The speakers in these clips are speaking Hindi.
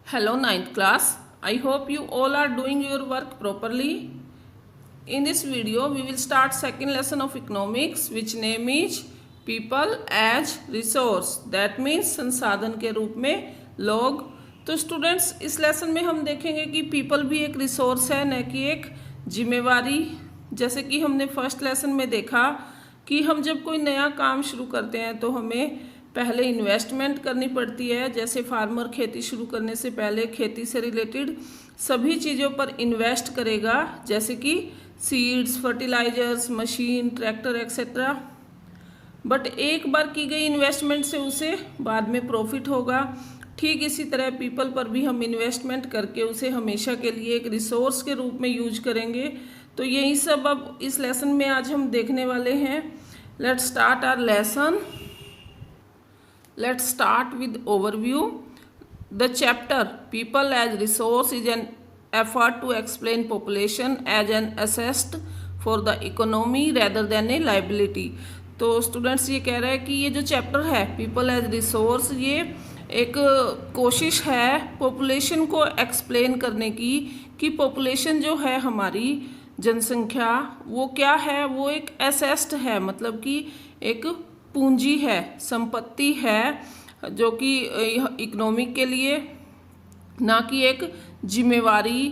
Hello ninth class. I hope you all are doing your work properly. In this video we will start second lesson of economics which name is people as resource. That means संसाधन के रूप में लोग। तो स्टूडेंट्स इस लेसन में हम देखेंगे कि पीपल भी एक रिसोर्स है न कि एक जिम्मेवारी। जैसे कि हमने फर्स्ट लेसन में देखा कि हम जब कोई नया काम शुरू करते हैं तो हमें पहले इन्वेस्टमेंट करनी पड़ती है। जैसे फार्मर खेती शुरू करने से पहले खेती से रिलेटेड सभी चीज़ों पर इन्वेस्ट करेगा, जैसे कि seeds, fertilisers, machine, tractor etcetera. But एक बार की गई इन्वेस्टमेंट से उसे बाद में प्रॉफिट होगा। ठीक इसी तरह पीपल पर भी हम इन्वेस्टमेंट करके उसे हमेशा के लिए एक रिसोर्स के रूप में यूज करेंगे। तो यही सब अब इस लेसन में आज हम देखने वाले हैं। Let's start our lesson. Let's start with overview. The chapter People as Resource is an effort to explain population as an asset for the economy rather than a liability. तो स्टूडेंट्स ये कह रहे हैं कि ये जो चैप्टर है पीपल एज रिसोर्स, ये एक कोशिश है पॉपुलेशन को एक्सप्लेन करने की कि पॉपुलेशन जो है हमारी जनसंख्या वो क्या है, वो एक एसेस्ट है, मतलब कि एक पूंजी है, संपत्ति है जो कि इकोनॉमिक के लिए, ना कि एक जिम्मेवारी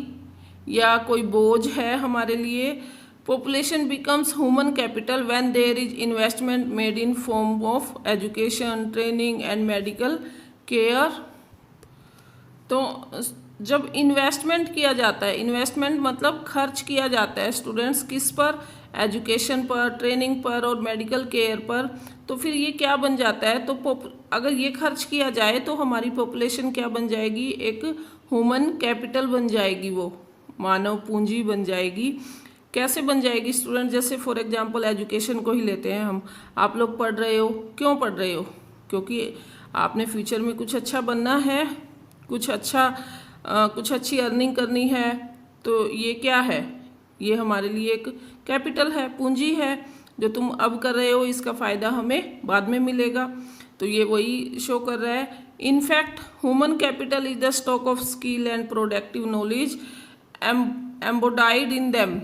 या कोई बोझ है हमारे लिए। Population becomes human capital when there is investment made in form of education, training and medical care. तो जब इन्वेस्टमेंट किया जाता है, इन्वेस्टमेंट मतलब खर्च किया जाता है स्टूडेंट्स, किस पर? एजुकेशन पर, ट्रेनिंग पर और मेडिकल केयर पर। तो फिर ये क्या बन जाता है? तो अगर ये खर्च किया जाए तो हमारी पॉपुलेशन क्या बन जाएगी? एक ह्यूमन कैपिटल बन जाएगी, वो मानव पूंजी बन जाएगी। कैसे बन जाएगी स्टूडेंट? जैसे फॉर एग्जांपल एजुकेशन को ही लेते हैं हम। आप लोग पढ़ रहे हो, क्यों पढ़ रहे हो? क्योंकि आपने फ्यूचर में कुछ अच्छा बनना है, कुछ अच्छी अर्निंग करनी है। तो ये क्या है? ये हमारे लिए एक कैपिटल है, पूंजी है, जो तुम अब कर रहे हो, इसका फ़ायदा हमें बाद में मिलेगा। तो ये वही शो कर रहा है। In fact human capital is the stock of skill and productive knowledge embodied in them.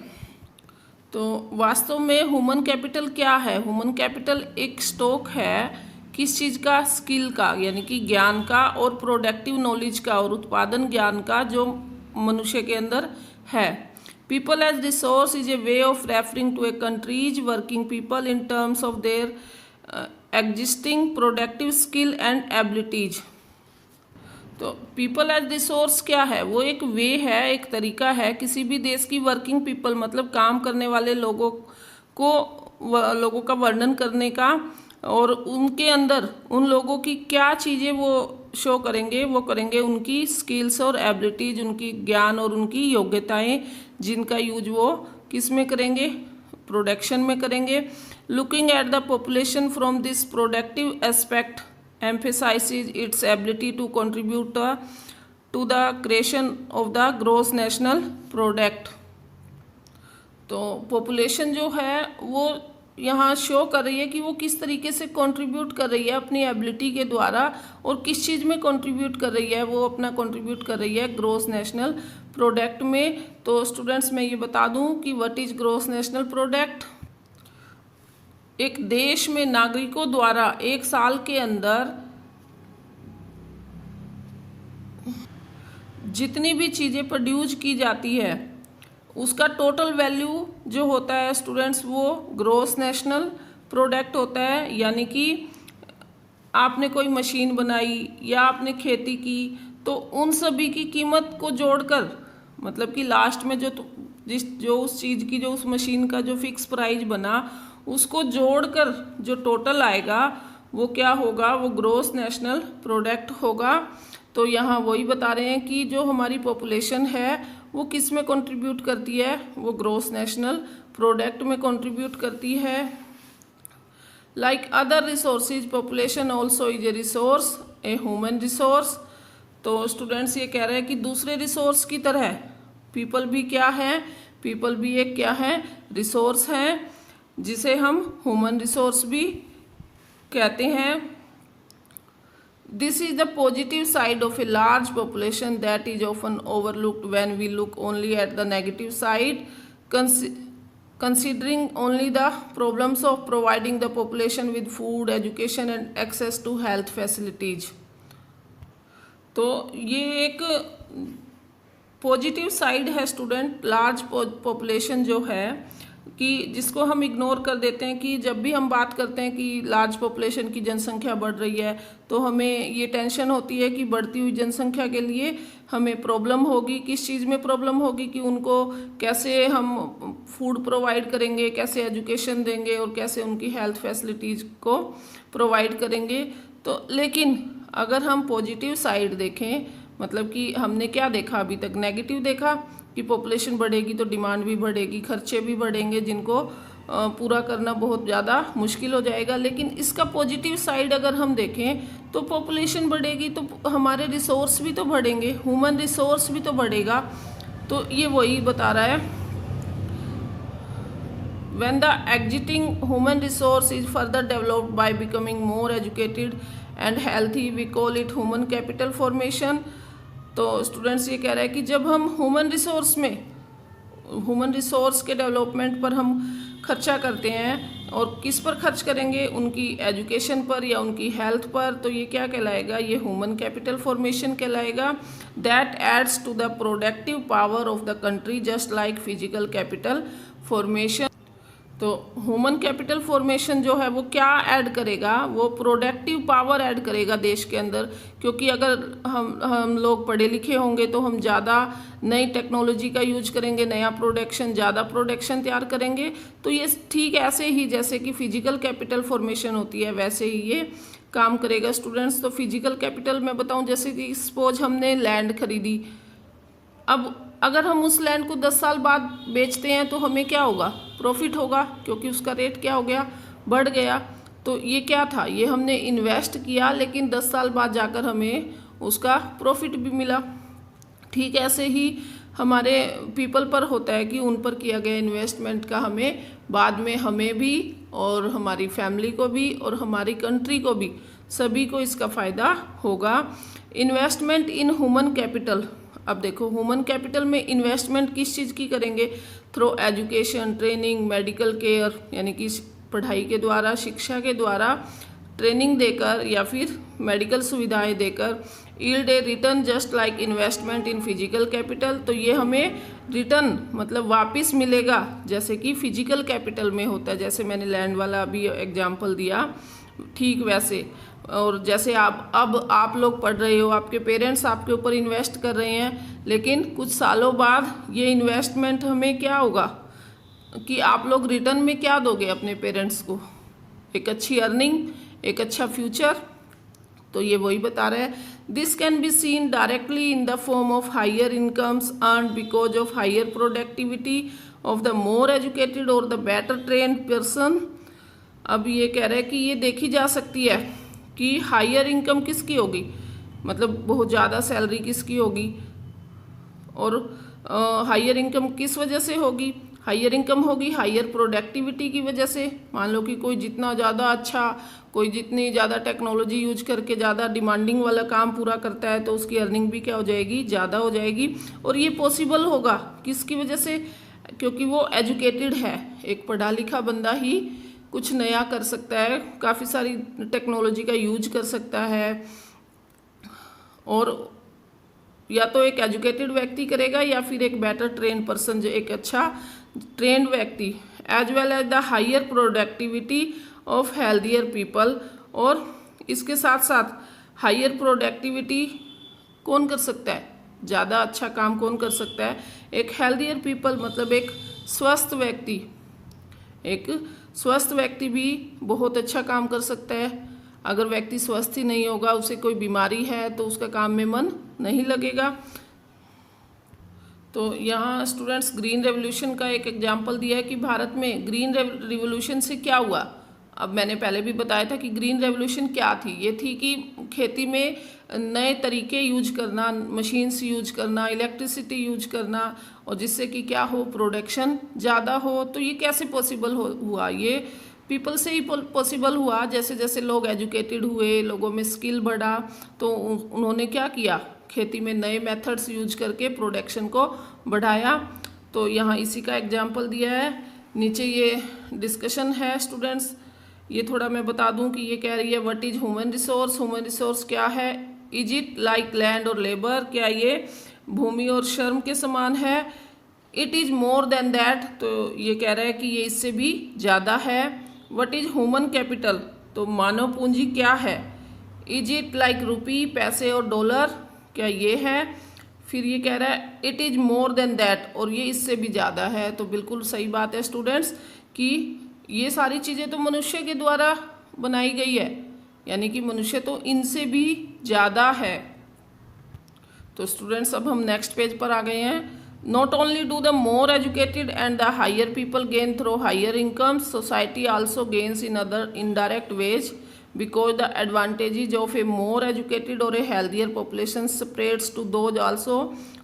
तो वास्तव में ह्यूमन कैपिटल क्या है? ह्यूमन कैपिटल एक स्टॉक है, किस चीज़ का? स्किल का, यानी कि ज्ञान का, और प्रोडक्टिव नॉलेज का, और उत्पादन ज्ञान का, जो मनुष्य के अंदर है। People as resource is a way of referring to a country's working people in terms of their existing productive skill and abilities. तो people as resource क्या है? वो एक वे है, एक तरीका है किसी भी देश की वर्किंग पीपल मतलब काम करने वाले लोगों का वर्णन करने का, और उनके अंदर उन लोगों की क्या चीज़ें वो शो करेंगे? वो करेंगे उनकी स्किल्स और एबिलिटीज, उनकी ज्ञान और उनकी योग्यताएं, जिनका यूज वो किस में करेंगे? प्रोडक्शन में करेंगे। Looking at the population from this productive aspect emphasises its ability to contribute to the creation of the gross national product. तो पॉपुलेशन जो है वो यहाँ शो कर रही है कि वो किस तरीके से कंट्रीब्यूट कर रही है अपनी एबिलिटी के द्वारा, और किस चीज़ में कंट्रीब्यूट कर रही है? वो अपना कंट्रीब्यूट कर रही है ग्रॉस नेशनल प्रोडक्ट में। तो स्टूडेंट्स मैं ये बता दूं कि what is gross national product. एक देश में नागरिकों द्वारा एक साल के अंदर जितनी भी चीज़ें प्रोड्यूस की जाती है उसका टोटल वैल्यू जो होता है स्टूडेंट्स, वो ग्रॉस नेशनल प्रोडक्ट होता है। यानी कि आपने कोई मशीन बनाई या आपने खेती की, तो उन सभी की कीमत को जोड़कर, मतलब कि लास्ट में जो उस चीज़ की, जो उस मशीन का जो फिक्स प्राइस बना, उसको जोड़कर जो टोटल आएगा वो क्या होगा? वो ग्रॉस नेशनल प्रोडक्ट होगा। तो यहाँ वही बता रहे हैं कि जो हमारी पॉपुलेशन है वो किस में कंट्रीब्यूट करती है? वो ग्रॉस नेशनल प्रोडक्ट में कंट्रीब्यूट करती है। Like other resources population also is a resource, a human resource. तो स्टूडेंट्स ये कह रहे हैं कि दूसरे रिसोर्स की तरह पीपल भी क्या है? पीपल भी एक क्या है? रिसोर्स है, जिसे हम ह्यूमन रिसोर्स भी कहते हैं। This is the positive side of a large population that is often overlooked when we look only at the negative side, considering only the problems of providing the population with food, education and access to health facilities. तो ये एक पॉजिटिव साइड है स्टूडेंट, लार्ज पॉपुलेशन जो है कि जिसको हम इग्नोर कर देते हैं कि जब भी हम बात करते हैं कि लार्ज पॉपुलेशन की जनसंख्या बढ़ रही है तो हमें ये टेंशन होती है कि बढ़ती हुई जनसंख्या के लिए हमें प्रॉब्लम होगी। किस चीज़ में प्रॉब्लम होगी कि उनको कैसे हम फूड प्रोवाइड करेंगे, कैसे एजुकेशन देंगे और कैसे उनकी हेल्थ फैसिलिटीज़ को प्रोवाइड करेंगे। तो लेकिन अगर हम पॉजिटिव साइड देखें, मतलब कि हमने क्या देखा अभी तक, नेगेटिव देखा कि पॉपुलेशन बढ़ेगी तो डिमांड भी बढ़ेगी, खर्चे भी बढ़ेंगे जिनको पूरा करना बहुत ज़्यादा मुश्किल हो जाएगा। लेकिन इसका पॉजिटिव साइड अगर हम देखें तो पॉपुलेशन बढ़ेगी तो हमारे रिसोर्स भी तो बढ़ेंगे, ह्यूमन रिसोर्स भी तो बढ़ेगा। तो ये वही बता रहा है, when the existing human resource is further developed by becoming more educated and healthy, we call it human capital formation। तो स्टूडेंट्स ये कह रहा है कि जब हम ह्यूमन रिसोर्स के डेवलपमेंट पर हम खर्चा करते हैं और किस पर खर्च करेंगे, उनकी एजुकेशन पर या उनकी हेल्थ पर, तो ये क्या कहलाएगा, ये ह्यूमन कैपिटल फॉर्मेशन कहलाएगा। That adds to the productive power of the country just like physical capital formation. तो ह्यूमन कैपिटल फॉर्मेशन जो है वो क्या ऐड करेगा, वो प्रोडक्टिव पावर ऐड करेगा देश के अंदर। क्योंकि अगर हम लोग पढ़े लिखे होंगे तो हम ज़्यादा नई टेक्नोलॉजी का यूज करेंगे, नया प्रोडक्शन, ज़्यादा प्रोडक्शन तैयार करेंगे। तो ये ठीक ऐसे ही जैसे कि फिजिकल कैपिटल फॉर्मेशन होती है वैसे ही ये काम करेगा स्टूडेंट्स। तो फिजिकल कैपिटल मैं बताऊँ, जैसे कि सपोज हमने लैंड खरीदी, अब अगर हम उस लैंड को 10 साल बाद बेचते हैं तो हमें क्या होगा, प्रॉफिट होगा, क्योंकि उसका रेट क्या हो गया, बढ़ गया। तो ये क्या था, ये हमने इन्वेस्ट किया लेकिन 10 साल बाद जाकर हमें उसका प्रॉफिट भी मिला। ठीक ऐसे ही हमारे पीपल पर होता है कि उन पर किया गया इन्वेस्टमेंट का हमें बाद में हमें भी और हमारी फैमिली को भी और हमारी कंट्री को भी, सभी को इसका फ़ायदा होगा। इन्वेस्टमेंट इन ह्यूमन कैपिटल, अब देखो ह्यूमन कैपिटल में इन्वेस्टमेंट किस चीज़ की करेंगे, through education, training, medical care, यानी कि पढ़ाई के द्वारा, शिक्षा के द्वारा, ट्रेनिंग देकर या फिर मेडिकल सुविधाएं देकर। Yield A return just like investment in physical capital, तो ये हमें रिटर्न मतलब वापस मिलेगा जैसे कि फिजिकल कैपिटल में होता है। जैसे मैंने लैंड वाला अभी एग्जांपल दिया, ठीक वैसे। और जैसे अब आप लोग पढ़ रहे हो, आपके पेरेंट्स आपके ऊपर इन्वेस्ट कर रहे हैं, लेकिन कुछ सालों बाद ये इन्वेस्टमेंट हमें क्या होगा कि आप लोग रिटर्न में क्या दोगे अपने पेरेंट्स को, एक अच्छी अर्निंग, एक अच्छा फ्यूचर। तो ये वही बता रहे हैं, this can be seen directly in the form of higher incomes earned because of higher productivity of the more educated or the better trained person. अब ये कह रहे हैं कि ये देखी जा सकती है कि हायर इनकम किसकी होगी, मतलब बहुत ज़्यादा सैलरी किसकी होगी, और हायर इनकम किस वजह से होगी, हायर इनकम होगी हायर प्रोडक्टिविटी की वजह से। मान लो कि कोई जितना ज़्यादा अच्छा, कोई जितनी ज़्यादा टेक्नोलॉजी यूज करके ज़्यादा डिमांडिंग वाला काम पूरा करता है तो उसकी अर्निंग भी क्या हो जाएगी, ज़्यादा हो जाएगी। और ये पॉसिबल होगा किसकी वजह से, क्योंकि वो एजुकेटेड है, एक पढ़ा लिखा बंदा ही कुछ नया कर सकता है, काफ़ी सारी टेक्नोलॉजी का यूज कर सकता है। और या तो एक एजुकेटेड व्यक्ति करेगा या फिर एक बेटर ट्रेन पर्सन, जो एक अच्छा ट्रेंड व्यक्ति, as well as the higher productivity of healthier people. और इसके साथ साथ हायर प्रोडक्टिविटी कौन कर सकता है, ज़्यादा अच्छा काम कौन कर सकता है, एक हेल्थियर पीपल, मतलब एक स्वस्थ व्यक्ति। एक स्वस्थ व्यक्ति भी बहुत अच्छा काम कर सकता है। अगर व्यक्ति स्वस्थ ही नहीं होगा, उसे कोई बीमारी है, तो उसका काम में मन नहीं लगेगा। तो यहाँ स्टूडेंट्स ग्रीन रेवोल्यूशन का एक एग्जाम्पल दिया है कि भारत में ग्रीन रिवोल्यूशन से क्या हुआ। अब मैंने पहले भी बताया था कि ग्रीन रेवोल्यूशन क्या थी, ये थी कि खेती में नए तरीके यूज करना, मशीन्स यूज करना, इलेक्ट्रिसिटी यूज करना, और जिससे कि क्या हो, प्रोडक्शन ज़्यादा हो। तो ये कैसे पॉसिबल हुआ, ये पीपल से ही पॉसिबल हुआ। जैसे जैसे लोग एजुकेटेड हुए, लोगों में स्किल बढ़ा, तो उन्होंने क्या किया, खेती में नए मेथड्स यूज करके प्रोडक्शन को बढ़ाया। तो यहाँ इसी का एग्जाम्पल दिया है। नीचे ये डिस्कशन है स्टूडेंट्स। ये थोड़ा मैं बता दूं कि ये कह रही है what is human resource. Human resource क्या है? इज इट लाइक लैंड और लेबर? क्या ये भूमि और श्रम के समान है? It is more than that, तो ये कह रहा है कि ये इससे भी ज़्यादा है। व्हाट इज ह्यूमन कैपिटल, तो मानव पूंजी क्या है? इज इट लाइक रुपी, पैसे और डॉलर? क्या ये है? फिर ये कह रहा है it is more than that, और ये इससे भी ज़्यादा है। तो बिल्कुल सही बात है स्टूडेंट्स कि ये सारी चीज़ें तो मनुष्य के द्वारा बनाई गई है, यानी कि मनुष्य तो इनसे भी ज़्यादा है। तो स्टूडेंट्स अब हम नेक्स्ट पेज पर आ गए हैं। Not only do the more educated and the higher people gain through higher incomes, society also gains in other indirect ways, because the advantages of a more educated or a healthier population spreads to those also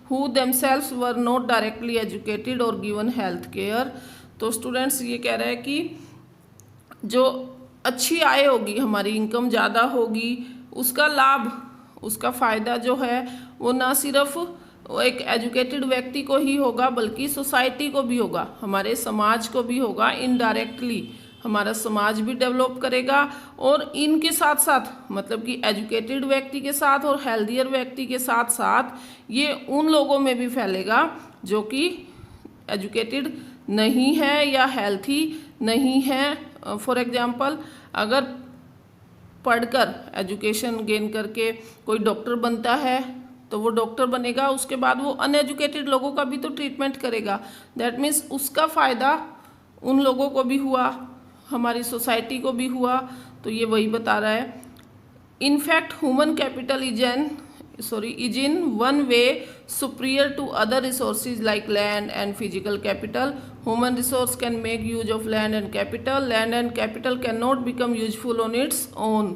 who themselves were not directly educated or given health care. तो स्टूडेंट्स ये कह रहा है कि जो अच्छी आय होगी, हमारी इनकम ज़्यादा होगी, उसका लाभ, उसका फ़ायदा जो है वो ना सिर्फ वो एक एजुकेटेड व्यक्ति को ही होगा, बल्कि सोसाइटी को भी होगा, हमारे समाज को भी होगा। इनडायरेक्टली हमारा समाज भी डेवलप करेगा, और इनके साथ साथ मतलब कि एजुकेटेड व्यक्ति के साथ और हेल्दियर व्यक्ति के साथ साथ ये उन लोगों में भी फैलेगा जो कि एजुकेटेड नहीं है या हेल्थी नहीं है। फॉर एग्जांपल, अगर पढ़कर एजुकेशन गेन करके कोई डॉक्टर बनता है तो वो डॉक्टर बनेगा, उसके बाद वो अनएजुकेटेड लोगों का भी तो ट्रीटमेंट करेगा। दैट मीन्स उसका फ़ायदा उन लोगों को भी हुआ, हमारी सोसाइटी को भी हुआ। तो ये वही बता रहा है। In fact human capital is in one way superior to other resources like land and physical capital. Human resource can make use of land and capital. Land and capital can not become useful on its own.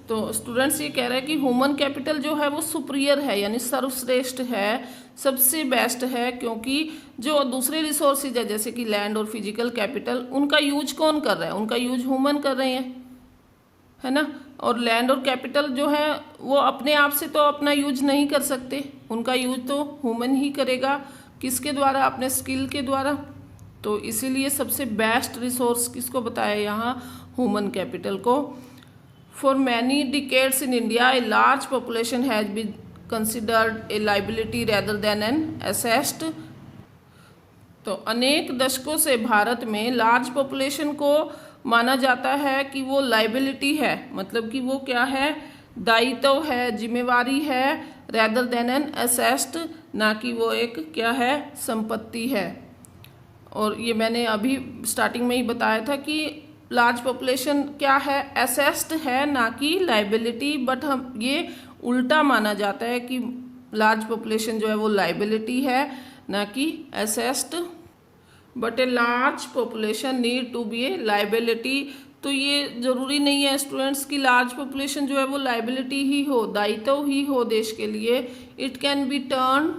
तो स्टूडेंट्स ये कह रहे हैं कि ह्यूमन कैपिटल जो है वो सुपीरियर है, यानी सर्वश्रेष्ठ है, सबसे बेस्ट है, क्योंकि जो दूसरे रिसोर्सेज है जैसे कि लैंड और फिजिकल कैपिटल, उनका यूज कौन कर रहा है? उनका यूज ह्यूमन कर रहे हैं, है ना। और लैंड और कैपिटल जो है वो अपने आप से तो अपना यूज नहीं कर सकते, उनका यूज तो ह्यूमन ही करेगा। किसके द्वारा? अपने स्किल के द्वारा। तो इसीलिए सबसे बेस्ट रिसोर्स किसको बताया यहाँ? ह्यूमन कैपिटल को। For many decades in India, a large population has been considered a liability rather than an asset. तो अनेक दशकों से भारत में लार्ज पॉपुलेशन को माना जाता है कि वो लाइबिलिटी है, मतलब कि वो क्या है? दायित्व है, जिम्मेवारी है, रेदर देन एन एसेस्ट, ना कि वो एक क्या है? संपत्ति है। और ये मैंने अभी स्टार्टिंग में ही बताया था कि लार्ज पॉपुलेशन क्या है? एसेस्ट है, ना कि लाइबिलिटी। बट हम ये उल्टा माना जाता है कि लार्ज पॉपुलेशन जो है वो लाइबिलिटी है, ना कि asset. But a large population need to be a liability. तो ये ज़रूरी नहीं है स्टूडेंट्स कि लार्ज पॉपुलेशन जो है वो लाइबिलिटी ही हो, दायित्व ही हो देश के लिए। It can be turn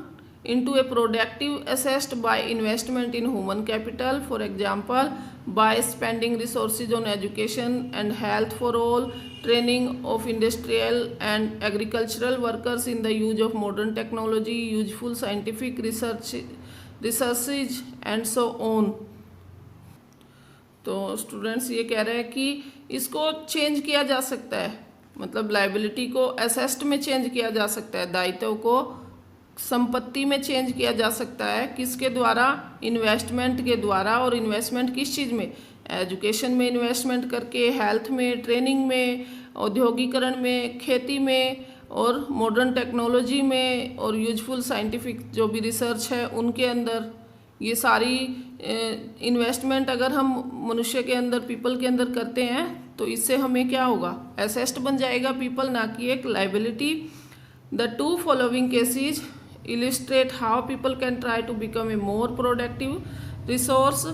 into a productive assessed by investment in human capital, for example by spending resources on education and health for all, training of industrial and agricultural workers in the use of modern technology, useful scientific researches and so on. तो स्टूडेंट्स ये कह रहे हैं कि इसको चेंज किया जा सकता है, मतलब लाइबिलिटी को एसेस्ट में चेंज किया जा सकता है, दायित्व को संपत्ति में चेंज किया जा सकता है। किसके द्वारा? इन्वेस्टमेंट के द्वारा। और इन्वेस्टमेंट किस चीज़ में? एजुकेशन में इन्वेस्टमेंट करके, हेल्थ में, ट्रेनिंग में, औद्योगिकरण में, खेती में और मॉडर्न टेक्नोलॉजी में और यूजफुल साइंटिफिक जो भी रिसर्च है उनके अंदर। ये सारी इन्वेस्टमेंट अगर हम मनुष्य के अंदर, पीपल के अंदर करते हैं तो इससे हमें क्या होगा? एसेस्ट बन जाएगा पीपल, ना कि एक liability. The two following cases illustrate how people can try to become a more productive resource.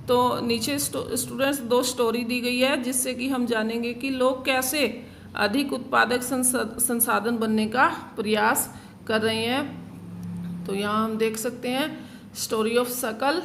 तो नीचे स्टूडेंट्स दो स्टोरी दी गई है जिससे कि हम जानेंगे कि लोग कैसे अधिक उत्पादक संसाधन बनने का प्रयास कर रहे हैं। तो यहाँ हम देख सकते हैं स्टोरी ऑफ शकल।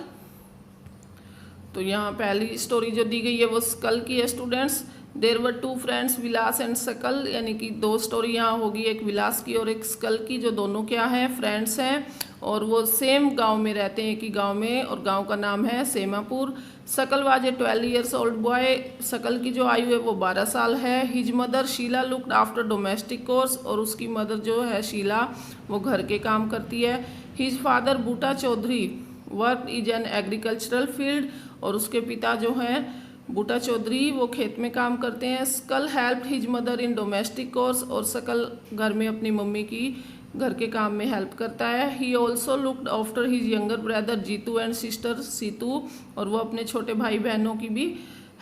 तो यहाँ पहली स्टोरी जो दी गई है वो स्कल की है students. There were two friends Vilas and Sakal, यानी कि दो स्टोरी यहाँ होगी, एक विलास की और एक सकल की, जो दोनों क्या हैं, फ्रेंड्स हैं और वो सेम गांव में रहते हैं, एक ही गांव में, और गांव का नाम है Semapur. Sakal was a 12 years old boy, Sakal की जो आयु है वो 12 साल है। His mother Sheela looked after domestic chores, और उसकी मदर जो है शीला वो घर के काम करती है। His father Buta Chaudhary work is an agricultural field, और उसके पिता जो हैं बूटा चौधरी वो खेत में काम करते हैं। सकल helped his mother in domestic chores, और सकल घर में अपनी मम्मी की घर के काम में हेल्प करता है। He also looked after his younger brother Jeetu and sister Seetu, और वो अपने छोटे भाई बहनों की भी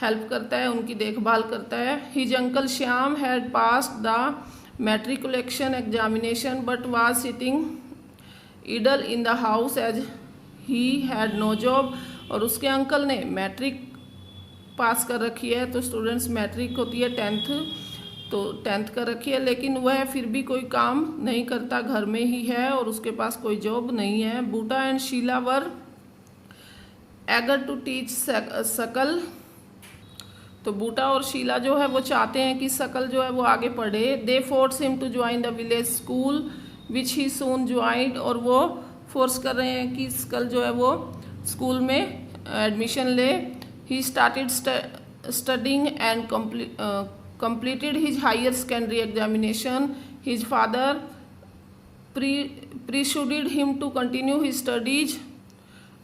हेल्प करता है, उनकी देखभाल करता है। His uncle Shyam had passed the matriculation examination but was sitting idle in the house as he had no job, और उसके अंकल ने मैट्रिक पास कर रखी है। तो स्टूडेंट्स मैट्रिक होती है 10th, तो 10th कर रखी है, लेकिन वह फिर भी कोई काम नहीं करता, घर में ही है और उसके पास कोई जॉब नहीं है। Buta and Sheela were eager to teach Sakal, तो बूटा और शीला जो है वो चाहते हैं कि सकल जो है वो आगे पढ़े। They force him to join the village school which he soon joined, और वो फोर्स कर रहे हैं कि सकल जो है वो स्कूल में एडमिशन ले। He started studying and completed his higher secondary examination. His father persuaded him to continue his studies.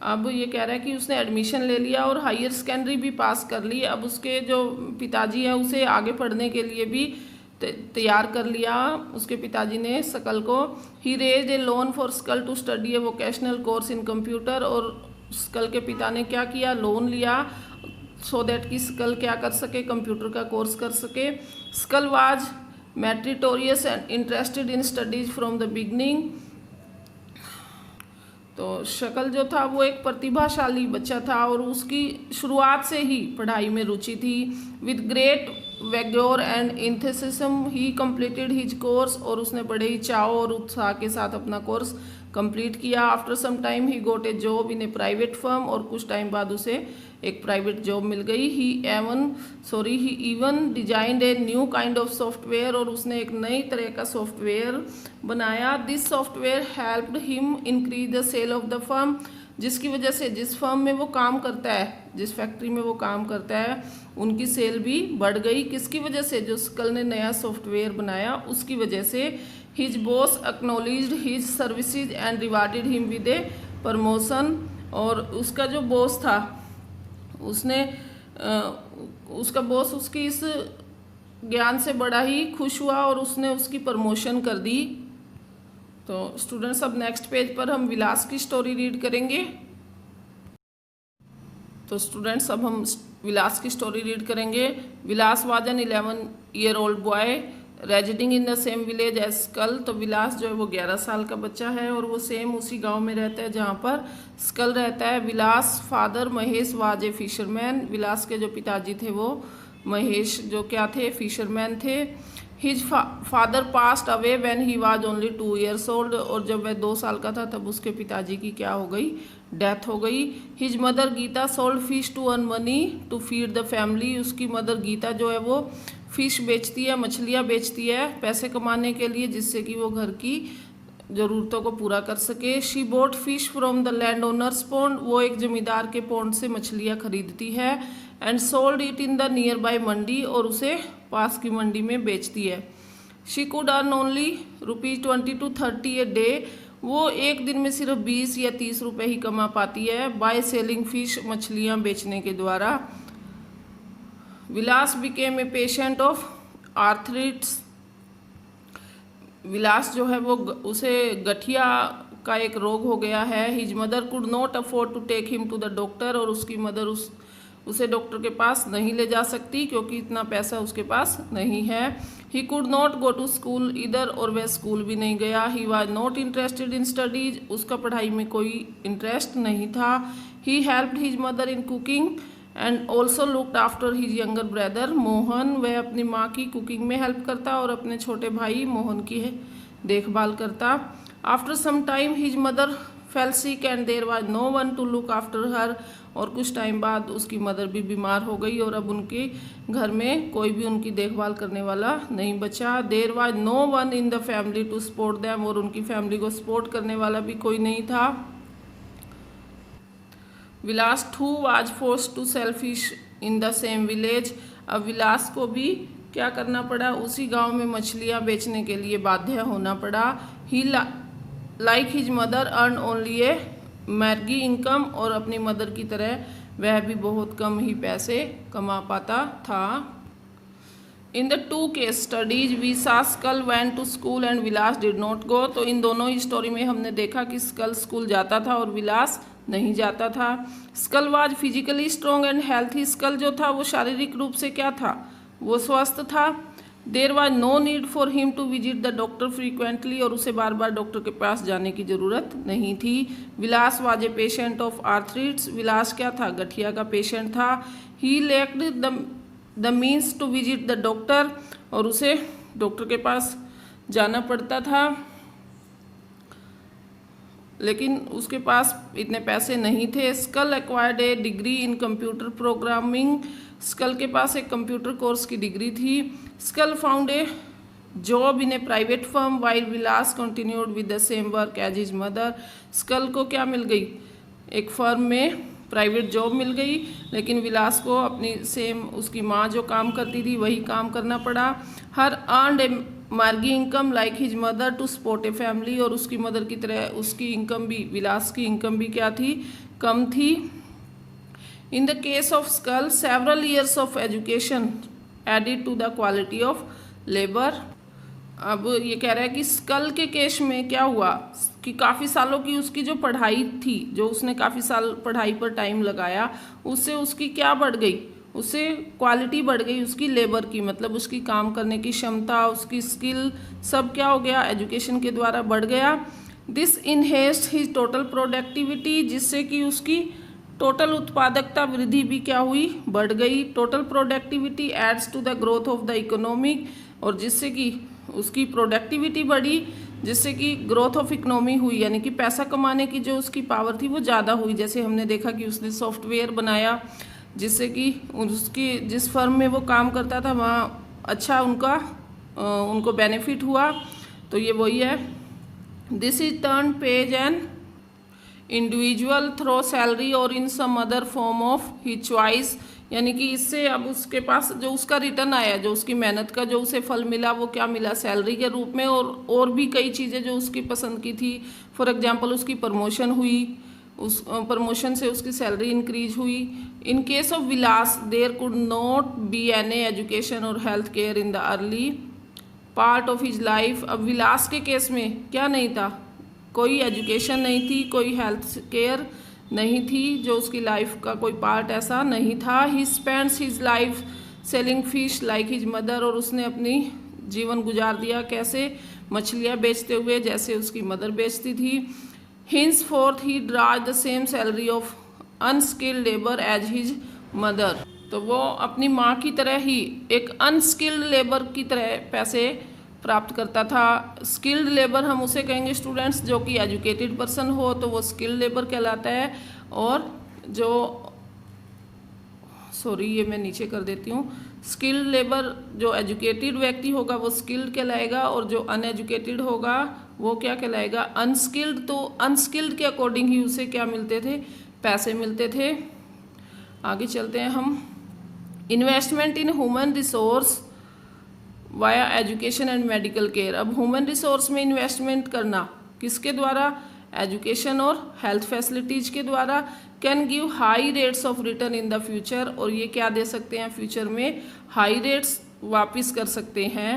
अब ये कह रहा है कि उसने एडमिशन ले लिया और हायर सेकेंडरी भी पास कर ली। अब उसके जो पिताजी हैं उसे आगे पढ़ने के लिए भी तैयार कर लिया उसके पिताजी ने सकल को। He raised a loan for Sakal to study a vocational course in computer, और सकल के पिता ने क्या किया, लोन लिया सो दैट कि सकल क्या कर सके, कंप्यूटर का कोर्स कर सके। सकल was meritorious and interested in studies from the beginning, तो शकल जो था वो एक प्रतिभाशाली बच्चा था और उसकी शुरुआत से ही पढ़ाई में रुचि थी। With great vigour and enthusiasm he completed his course, और उसने बड़े ही चाव और उत्साह के साथ अपना कोर्स कंप्लीट किया। After some time he got a job in a private firm, और कुछ टाइम बाद उसे एक प्राइवेट जॉब मिल गई। He even designed a new kind of software, और उसने एक नई तरह का सॉफ्टवेयर बनाया। This software helped him increase the sale of the firm, जिसकी वजह से जिस फर्म में वो काम करता है, जिस फैक्ट्री में वो काम करता है, उनकी सेल भी बढ़ गई। किसकी वजह से, जो सकल ने नया सॉफ्टवेयर बनाया उसकी वजह से। His boss acknowledged his services and rewarded him with a promotion, और उसका जो बॉस था उसका बॉस उसकी इस ज्ञान से बड़ा ही खुश हुआ और उसने उसकी प्रमोशन कर दी। तो स्टूडेंट्स अब नेक्स्ट पेज पर हम विलास की स्टोरी रीड करेंगे। तो स्टूडेंट्स अब हम विलास की स्टोरी रीड करेंगे। Vilas was an 11 year old boy residing in the same village as Sakal, तो विलास जो है वो 11 साल का बच्चा है और वो सेम उसी गांव में रहता है जहां पर सकल रहता है। Vilas father Mahesh was a fisherman, Vilas के जो पिताजी थे वो महेश जो क्या थे, फिशरमैन थे। His father passed away when he was only 2 years old, और जब वह 2 साल का था तब उसके पिताजी की क्या हो गई, डेथ हो गई। His mother Geeta sold fish to earn money to feed the family, उसकी मदर गीता जो है वो फिश बेचती है, मछलियाँ बेचती है पैसे कमाने के लिए, जिससे कि वो घर की ज़रूरतों को पूरा कर सके। She bought fish from the land owners pond, वो एक जमींदार के पॉन्ड से मछलियाँ खरीदती है। And sold it in the nearby mandi, और उसे पास की मंडी में बेचती है। She could earn only ₹20 to 30 a day, वो एक दिन में सिर्फ 20 या 30 रुपये ही कमा पाती है बाय सेलिंग फिश, मछलियाँ बेचने के द्वारा। Vilas became a patient of arthritis, Vilas जो है वो उसे गठिया का एक रोग हो गया है। His mother could not afford to take him to the doctor, और उसकी मदर उसे डॉक्टर के पास नहीं ले जा सकती क्योंकि इतना पैसा उसके पास नहीं है। He could not go to school either, और वह स्कूल भी नहीं गया। He was not interested in studies, उसका पढ़ाई में कोई इंटरेस्ट नहीं था। He helped his mother in cooking and also looked after his younger brother Mohan, वह अपनी माँ की कुकिंग में हेल्प करता और अपने छोटे भाई मोहन की देखभाल करता। After some time his mother fell sick and there was no one to look after her. और कुछ टाइम बाद उसकी मदर भी बीमार हो गई और अब उनके घर में कोई भी उनकी देखभाल करने वाला नहीं बचा। There was no one in the family to support them, और उनकी फैमिली को सपोर्ट करने वाला भी कोई नहीं था। Vilas too was forced to sell fish in the same village. अब विलास को भी क्या करना पड़ा, उसी गांव में मछलियां बेचने के लिए बाध्य होना पड़ा। He like his mother earn only a मैर्गी इनकम, और अपनी मदर की तरह वह भी बहुत कम ही पैसे कमा पाता था। In the two case studies we saw Sakal went to school and Vilas did not go. तो इन दोनों ही स्टोरी में हमने देखा कि स्कल स्कूल जाता था और विलास नहीं जाता था। Sakal was physically strong and healthy. Sakal जो था वो शारीरिक रूप से क्या था, वो स्वस्थ था। There was no need for him to visit the doctor frequently, और उसे बार बार डॉक्टर के पास जाने की ज़रूरत नहीं थी। Vilas was a patient of arthritis. Vilas क्या था, गठिया का पेशेंट था। He lacked the means to visit the doctor, और उसे डॉक्टर के पास जाना पड़ता था, लेकिन उसके पास इतने पैसे नहीं थे। Sakal acquired a degree in computer programming. Sakal के पास एक कंप्यूटर कोर्स की डिग्री थी। Sakal found a job in a private firm while Vilas continued with the same work as his mother. Sakal को क्या मिल गई, एक फर्म में प्राइवेट जॉब मिल गई, लेकिन विलास को अपनी सेम उसकी माँ जो काम करती थी वही काम करना पड़ा। हर अर्नड ए मार्गी income like his mother to support a family, और उसकी मदर की तरह उसकी इनकम भी, विलास की इनकम भी क्या थी, कम थी। In the case of Sakal several years of education added to the quality of labour. अब ये कह रहा है कि स्कल के केस में क्या हुआ कि काफ़ी सालों की उसकी जो पढ़ाई थी, जो उसने काफ़ी साल पढ़ाई पर टाइम लगाया, उससे उसकी क्या बढ़ गई, उससे क्वालिटी बढ़ गई उसकी लेबर की, मतलब उसकी काम करने की क्षमता, उसकी स्किल, सब क्या हो गया, एजुकेशन के द्वारा बढ़ गया। This enhanced his total productivity, जिससे कि उसकी टोटल उत्पादकता वृद्धि भी क्या हुई, बढ़ गई। Total productivity adds to the growth of the economic, और जिससे कि उसकी प्रोडक्टिविटी बढ़ी, जिससे कि ग्रोथ ऑफ इकोनॉमी हुई, यानी कि पैसा कमाने की जो उसकी पावर थी वो ज़्यादा हुई। जैसे हमने देखा कि उसने सॉफ्टवेयर बनाया, जिससे कि उसकी जिस फर्म में वो काम करता था वहाँ अच्छा उनको बेनिफिट हुआ। तो ये वही है, this is turn page and individual through salary और in some other form of his choice, यानी कि इससे अब उसके पास जो उसका रिटर्न आया, जो उसकी मेहनत का जो उसे फल मिला, वो क्या मिला, सैलरी के रूप में, और भी कई चीज़ें जो उसकी पसंद की थी। फॉर एग्जांपल उसकी प्रमोशन हुई, उस प्रमोशन से उसकी सैलरी इंक्रीज हुई। In case of Vilas there could not be any education और health care in the early part of his life. अब विलास के केस में क्या नहीं था, कोई एजुकेशन नहीं थी, कोई हेल्थ केयर नहीं थी, जो उसकी लाइफ का कोई पार्ट ऐसा नहीं था। He spends his life selling fish like his mother, और उसने अपनी जीवन गुजार दिया कैसे, मछलियाँ बेचते हुए, जैसे उसकी मदर बेचती थी। Henceforth he draws the same salary of unskilled labour as his mother. तो वो अपनी माँ की तरह ही एक अनस्किल्ड लेबर की तरह पैसे प्राप्त करता था। स्किल्ड लेबर हम उसे कहेंगे स्टूडेंट्स जो कि एजुकेटेड पर्सन हो, तो वो स्किल्ड लेबर कहलाता है। और जो ये मैं नीचे कर देती हूँ, स्किल्ड लेबर जो एजुकेटेड व्यक्ति होगा वो स्किल्ड कहलाएगा, और जो अनएजुकेटेड होगा वो क्या कहलाएगा, अनस्किल्ड। तो अनस्किल्ड के अकॉर्डिंग ही उसे क्या मिलते थे, पैसे मिलते थे। आगे चलते हैं हम। Investment in human resource via education and medical care. अब ह्यूमन रिसोर्स में इन्वेस्टमेंट करना किसके द्वारा, एजुकेशन और हेल्थ फैसिलिटीज के द्वारा। Can give high rates of return in the future, और ये क्या दे सकते हैं, फ्यूचर में हाई रेट्स वापस कर सकते हैं।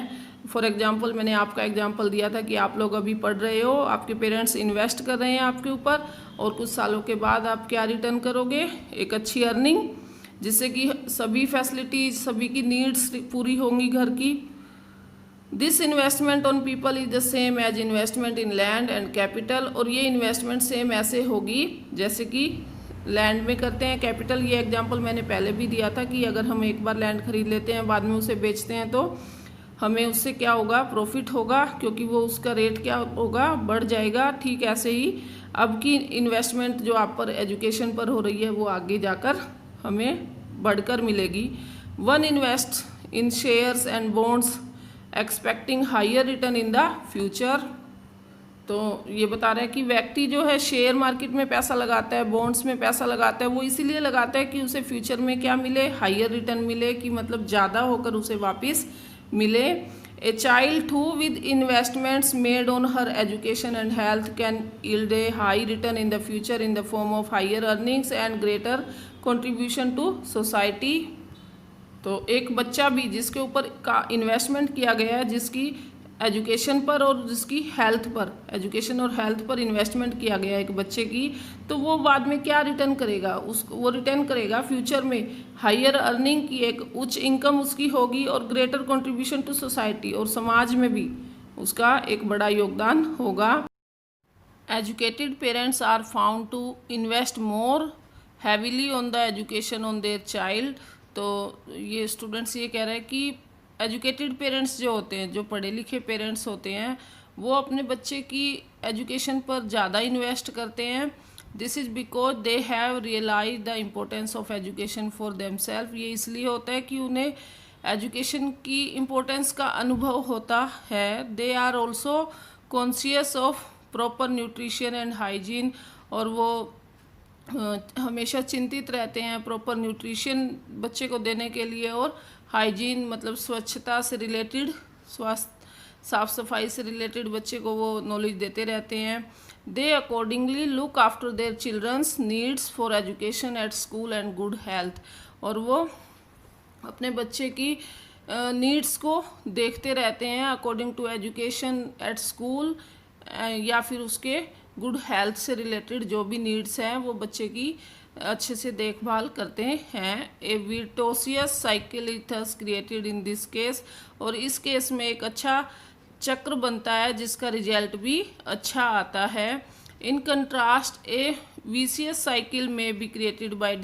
फॉर एग्जांपल मैंने आपका एग्जांपल दिया था कि आप लोग अभी पढ़ रहे हो, आपके पेरेंट्स इन्वेस्ट कर रहे हैं आपके ऊपर, और कुछ सालों के बाद आप क्या रिटर्न करोगे, एक अच्छी अर्निंग, जिससे कि सभी फैसिलिटीज, सभी की नीड्स पूरी होंगी घर की। This investment on people is the same as investment in land and capital, और ये इन्वेस्टमेंट सेम ऐसे होगी जैसे कि लैंड में करते हैं, कैपिटल। ये एग्जांपल मैंने पहले भी दिया था कि अगर हम एक बार लैंड खरीद लेते हैं, बाद में उसे बेचते हैं, तो हमें उससे क्या होगा, प्रॉफिट होगा, क्योंकि वो उसका रेट क्या होगा, बढ़ जाएगा। ठीक ऐसे ही अब की इन्वेस्टमेंट जो आप पर एजुकेशन पर हो रही है वो आगे जाकर हमें बढ़कर मिलेगी। One invest in shares and bonds expecting higher return in the future. तो ये बता रहा है कि व्यक्ति जो है शेयर मार्केट में पैसा लगाता है, बॉन्ड्स में पैसा लगाता है, वो इसीलिए लगाता है कि उसे फ्यूचर में क्या मिले, हायर रिटर्न मिले, कि मतलब ज़्यादा होकर उसे वापस मिले। A child who with investments made on her education and health can yield a high return in the future in the form of higher earnings and greater contribution to society. तो एक बच्चा भी जिसके ऊपर का इन्वेस्टमेंट किया गया है, जिसकी एजुकेशन पर और जिसकी हेल्थ पर, एजुकेशन और हेल्थ पर इन्वेस्टमेंट किया गया है एक बच्चे की, तो वो बाद में क्या रिटर्न करेगा, उसको वो रिटर्न करेगा फ्यूचर में हायर अर्निंग की, एक उच्च इनकम उसकी होगी, और ग्रेटर कंट्रीब्यूशन टू सोसाइटी, और समाज में भी उसका एक बड़ा योगदान होगा। Educated parents are found to invest more heavily on the education on their child. तो ये स्टूडेंट्स ये कह रहे हैं कि एजुकेटेड पेरेंट्स जो होते हैं, जो पढ़े लिखे पेरेंट्स होते हैं, वो अपने बच्चे की एजुकेशन पर ज़्यादा इन्वेस्ट करते हैं। This is because they have realise the importance of education for themself. ये इसलिए होता है कि उन्हें एजुकेशन की इम्पोर्टेंस का अनुभव होता है। They are also conscious of proper nutrition and hygiene, और वो हमेशा चिंतित रहते हैं प्रॉपर न्यूट्रिशन बच्चे को देने के लिए, और हाइजीन मतलब स्वच्छता से रिलेटेड, स्वास्थ्य साफ सफाई से रिलेटेड बच्चे को वो नॉलेज देते रहते हैं। They accordingly look after their childrens needs for education at school and good health. और वो अपने बच्चे की नीड्स को देखते रहते हैं according to education at school, या फिर उसके गुड हेल्थ से रिलेटेड जो भी नीड्स हैं वो बच्चे की अच्छे से देखभाल करते हैं। A virtuous cycle is thus created in this case. और इस केस में एक अच्छा चक्र बनता है जिसका रिजल्ट भी अच्छा आता है। In contrast a vicious cycle में be created by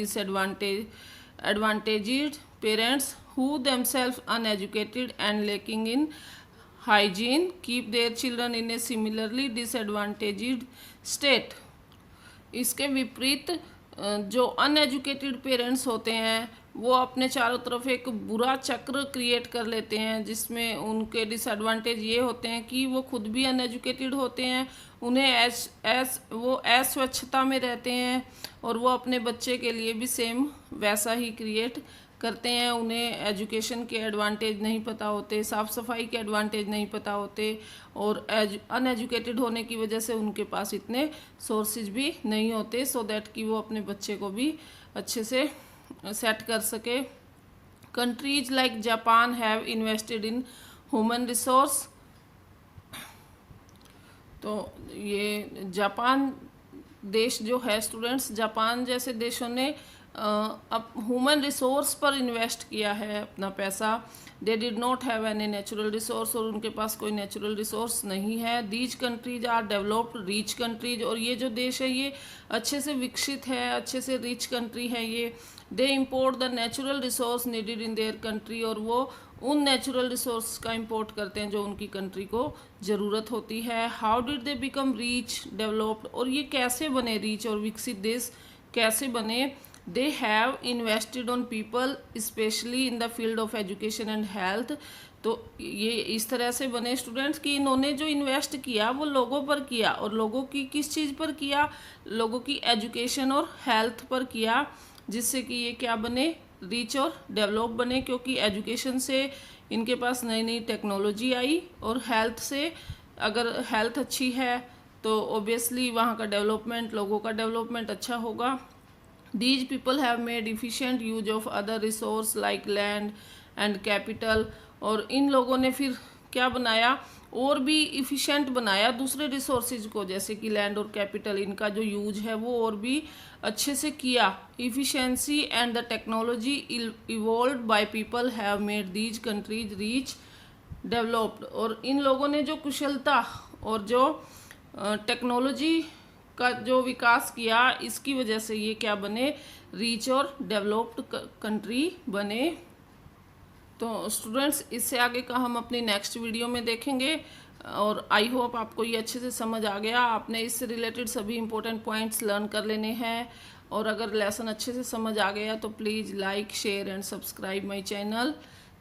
advantaged parents who themselves uneducated and lacking in hygiene keep their children in a similarly disadvantaged state। इसके विपरीत जो अनएजुकेटेड पेरेंट्स होते हैं वो अपने चारों तरफ एक बुरा चक्र क्रिएट कर लेते हैं, जिसमें उनके डिसएडवांटेज ये होते हैं कि वो खुद भी अनएजुकेटेड होते हैं, उन्हें वो अस्वच्छता में रहते हैं, और वो अपने बच्चे के लिए भी सेम वैसा ही क्रिएट करते हैं। उन्हें एजुकेशन के एडवांटेज नहीं पता होते, साफ़ सफाई के एडवांटेज नहीं पता होते, और अनएजुकेटेड होने की वजह से उनके पास इतने सोर्सेज भी नहीं होते सो दैट कि वो अपने बच्चे को भी अच्छे से सेट कर सके। Countries like Japan have invested in human resource. तो ये जापान देश जो है स्टूडेंट्स, जापान जैसे देशों ने अब ह्यूमन रिसोर्स पर इन्वेस्ट किया है अपना पैसा। They did not have any natural resource, और उनके पास कोई नेचुरल रिसोर्स नहीं है। These countries are developed rich countries, और ये जो देश है ये अच्छे से विकसित है, अच्छे से रिच कंट्री है ये। They import the natural resource needed in their country, और वो उन नेचुरल रिसोर्स का इंपोर्ट करते हैं जो उनकी कंट्री को ज़रूरत होती है। How did they become rich developed, और ये कैसे बने रिच और विकसित देश कैसे बने। They have invested on people specially in the field of education and health. तो ये इस तरह से बने स्टूडेंट्स कि इन्होंने जो इन्वेस्ट किया वो लोगों पर किया, और लोगों की किस चीज़ पर किया, लोगों की एजुकेशन और हेल्थ पर किया, जिससे कि ये क्या बने, रिच और डेवलप बने। क्योंकि एजुकेशन से इनके पास नई नई टेक्नोलॉजी आई, और हेल्थ से अगर हेल्थ अच्छी है तो ऑब्वियसली वहाँ का डेवलपमेंट, लोगों का डेवलपमेंट अच्छा होगा। These people have made efficient use of other resource like land and capital, और इन लोगों ने फिर क्या बनाया, और भी इफ़िशेंट बनाया दूसरे रिसोर्सेज को, जैसे कि लैंड और कैपिटल, इनका जो यूज है वो और भी अच्छे से किया। Efficiency and the technology evolved by people have made these countries rich developed, और इन लोगों ने जो कुशलता और जो टेक्नोलॉजी का जो विकास किया, इसकी वजह से ये क्या बने, रिच और डेवलप्ड कंट्री बने। तो स्टूडेंट्स इससे आगे का हम अपनी नेक्स्ट वीडियो में देखेंगे और आई होप आपको ये अच्छे से समझ आ गया। आपने इससे रिलेटेड सभी इंपॉर्टेंट पॉइंट्स लर्न कर लेने हैं और अगर लेसन अच्छे से समझ आ गया तो please like share and subscribe my channel.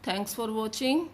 Thanks for watching.